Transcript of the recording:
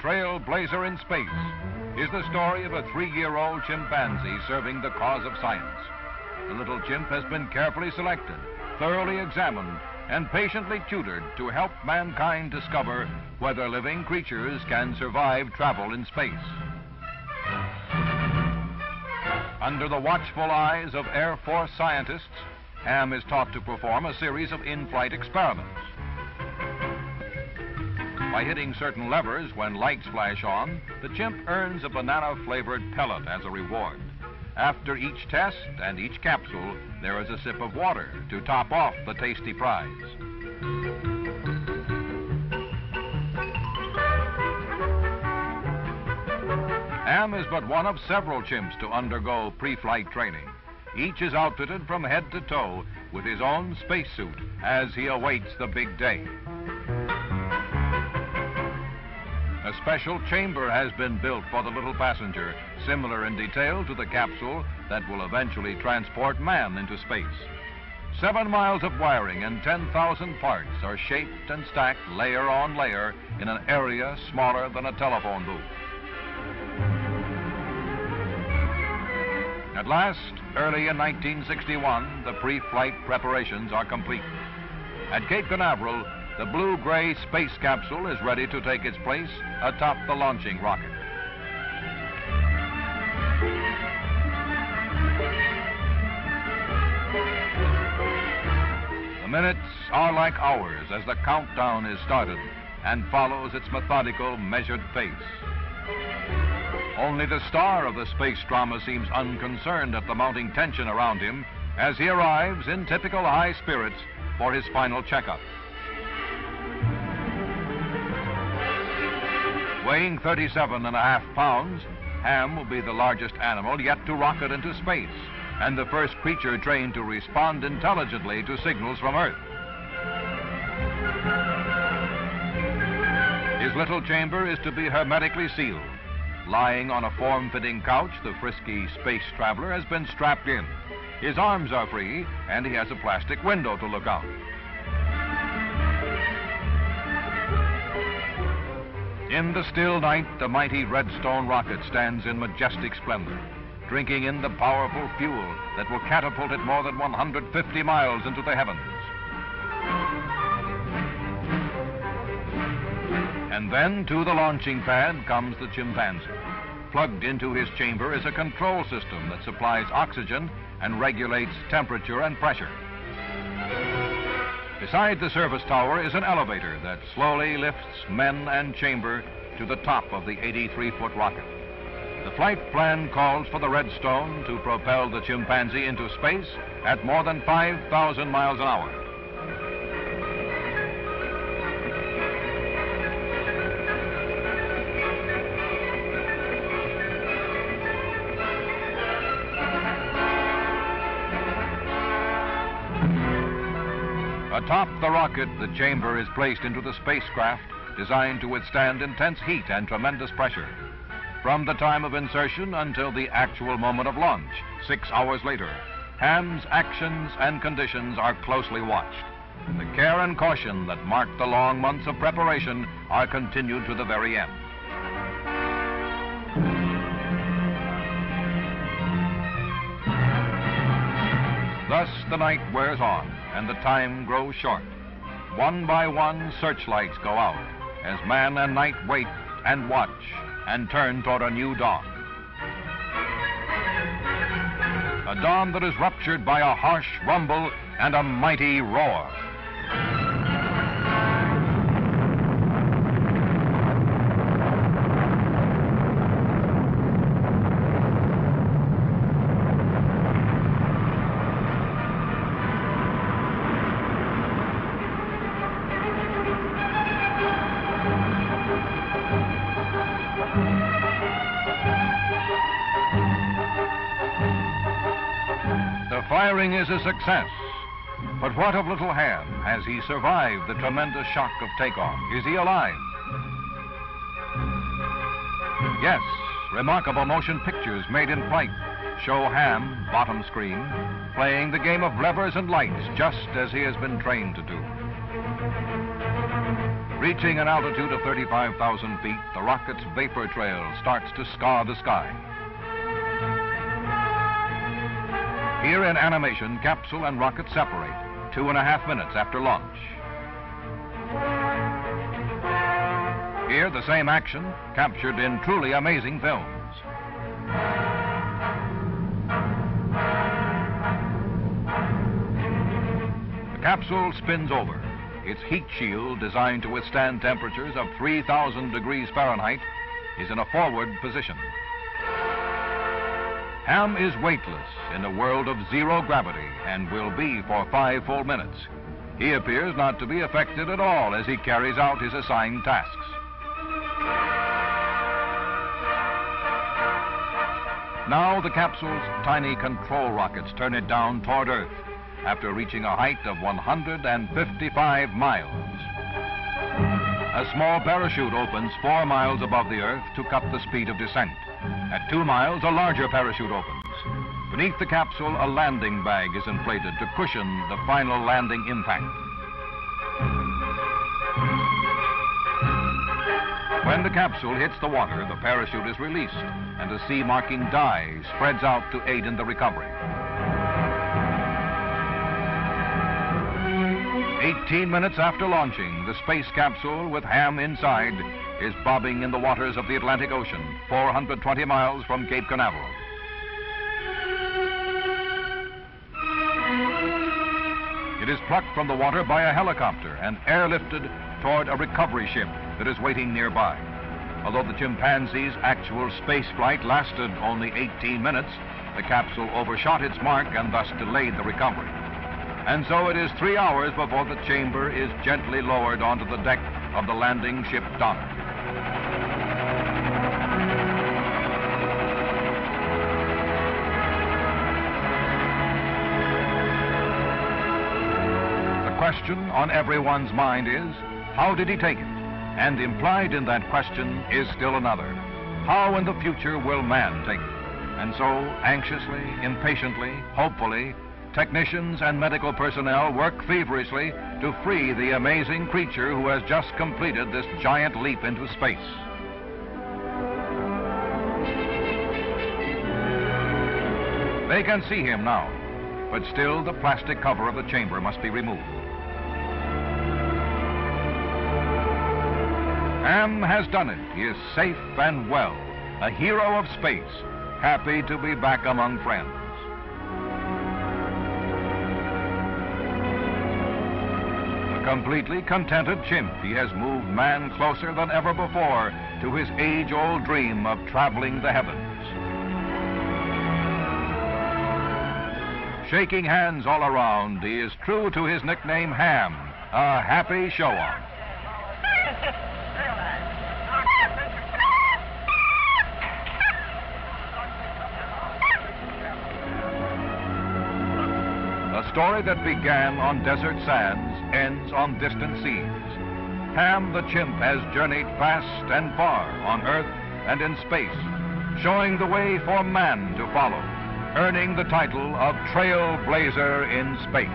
Trailblazer in Space, is the story of a 3-year-old chimpanzee serving the cause of science. The little chimp has been carefully selected, thoroughly examined, and patiently tutored to help mankind discover whether living creatures can survive travel in space. Under the watchful eyes of Air Force scientists, Ham is taught to perform a series of in-flight experiments. By hitting certain levers when lights flash on, the chimp earns a banana-flavored pellet as a reward. After each test and each capsule, there is a sip of water to top off the tasty prize. Ham is but one of several chimps to undergo pre-flight training. Each is outfitted from head to toe with his own spacesuit as he awaits the big day. A special chamber has been built for the little passenger, similar in detail to the capsule that will eventually transport man into space. 7 miles of wiring and 10,000 parts are shaped and stacked layer on layer in an area smaller than a telephone booth. At last, early in 1961, the pre-flight preparations are complete. At Cape Canaveral, the blue-gray space capsule is ready to take its place atop the launching rocket. The minutes are like hours as the countdown is started and follows its methodical, measured pace. Only the star of the space drama seems unconcerned at the mounting tension around him as he arrives in typical high spirits for his final checkup. Weighing 37.5 pounds, Ham will be the largest animal yet to rocket into space, and the first creature trained to respond intelligently to signals from Earth. His little chamber is to be hermetically sealed. Lying on a form-fitting couch, the frisky space traveler has been strapped in. His arms are free, and he has a plastic window to look out. In the still night, the mighty Redstone rocket stands in majestic splendor, drinking in the powerful fuel that will catapult it more than 150 miles into the heavens. And then to the launching pad comes the chimpanzee. Plugged into his chamber is a control system that supplies oxygen and regulates temperature and pressure. Beside the service tower is an elevator that slowly lifts men and chamber to the top of the 83-foot rocket. The flight plan calls for the Redstone to propel the chimpanzee into space at more than 5,000 miles an hour. Atop the rocket, the chamber is placed into the spacecraft designed to withstand intense heat and tremendous pressure. From the time of insertion until the actual moment of launch, 6 hours later, Ham's actions and conditions are closely watched. The care and caution that marked the long months of preparation are continued to the very end. Thus the night wears on and the time grows short. One by one, searchlights go out as man and night wait and watch and turn toward a new dawn. A dawn that is ruptured by a harsh rumble and a mighty roar. The firing is a success. But what of little Ham? Has he survived the tremendous shock of takeoff? Is he alive? Yes, remarkable motion pictures made in flight show Ham, bottom screen, playing the game of levers and lights just as he has been trained to do. Reaching an altitude of 35,000 feet, the rocket's vapor trail starts to scar the sky. Here in animation, capsule and rocket separate 2.5 minutes after launch. Here, the same action captured in truly amazing films. The capsule spins over. Its heat shield, designed to withstand temperatures of 3,000 degrees Fahrenheit, is in a forward position. Ham is weightless in a world of zero gravity and will be for 5 full minutes. He appears not to be affected at all as he carries out his assigned tasks. Now the capsule's tiny control rockets turn it down toward Earth after reaching a height of 155 miles. A small parachute opens 4 miles above the Earth to cut the speed of descent. At 2 miles, a larger parachute opens. Beneath the capsule, a landing bag is inflated to cushion the final landing impact. When the capsule hits the water, the parachute is released, and a sea-marking dye spreads out to aid in the recovery. 18 minutes after launching, the space capsule with Ham inside is bobbing in the waters of the Atlantic Ocean, 420 miles from Cape Canaveral. It is plucked from the water by a helicopter and airlifted toward a recovery ship that is waiting nearby. Although the chimpanzee's actual space flight lasted only 18 minutes, the capsule overshot its mark and thus delayed the recovery. And so it is 3 hours before the chamber is gently lowered onto the deck of the landing ship Donner. The question on everyone's mind is, how did he take it? And implied in that question is still another. How in the future will man take it? And so, anxiously, impatiently, hopefully, technicians and medical personnel work feverishly to free the amazing creature who has just completed this giant leap into space. They can see him now, but still the plastic cover of the chamber must be removed. Ham has done it. He is safe and well, a hero of space, happy to be back among friends. A completely contented chimp, he has moved man closer than ever before to his age-old dream of traveling the heavens. Shaking hands all around, he is true to his nickname Ham, a happy show-off. A story that began on desert sands ends on distant seas. Ham the chimp has journeyed fast and far on Earth and in space, showing the way for man to follow, earning the title of Trailblazer in Space.